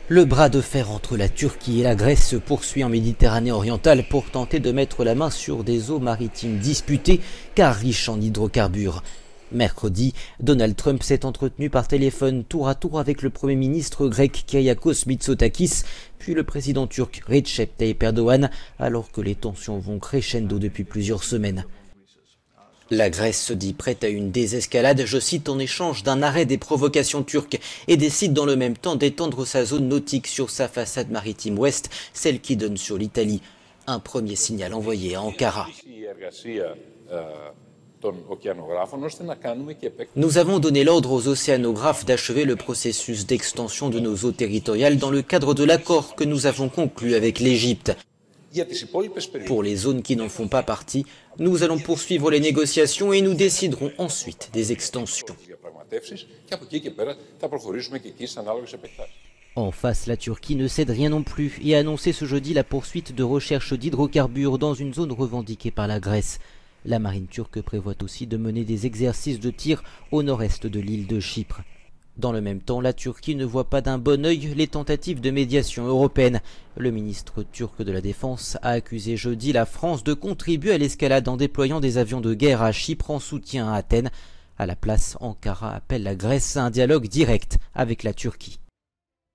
Le bras de fer entre la Turquie et la Grèce se poursuit en Méditerranée orientale pour tenter de mettre la main sur des eaux maritimes disputées car riches en hydrocarbures. Mercredi, Donald Trump s'est entretenu par téléphone tour à tour avec le Premier ministre grec Kyriakos Mitsotakis, puis le président turc Recep Tayyip Erdogan, alors que les tensions vont crescendo depuis plusieurs semaines. La Grèce se dit prête à une désescalade, je cite, en échange d'un arrêt des provocations turques et décide dans le même temps d'étendre sa zone nautique sur sa façade maritime ouest, celle qui donne sur l'Italie. Un premier signal envoyé à Ankara. Nous avons donné l'ordre aux océanographes d'achever le processus d'extension de nos eaux territoriales dans le cadre de l'accord que nous avons conclu avec l'Égypte. Pour les zones qui n'en font pas partie, nous allons poursuivre les négociations et nous déciderons ensuite des extensions. En face, la Turquie ne cède rien non plus et a annoncé ce jeudi la poursuite de recherche d'hydrocarbures dans une zone revendiquée par la Grèce. La marine turque prévoit aussi de mener des exercices de tir au nord-est de l'île de Chypre. Dans le même temps, la Turquie ne voit pas d'un bon œil les tentatives de médiation européenne. Le ministre turc de la Défense a accusé jeudi la France de contribuer à l'escalade en déployant des avions de guerre à Chypre en soutien à Athènes. À la place, Ankara appelle la Grèce à un dialogue direct avec la Turquie.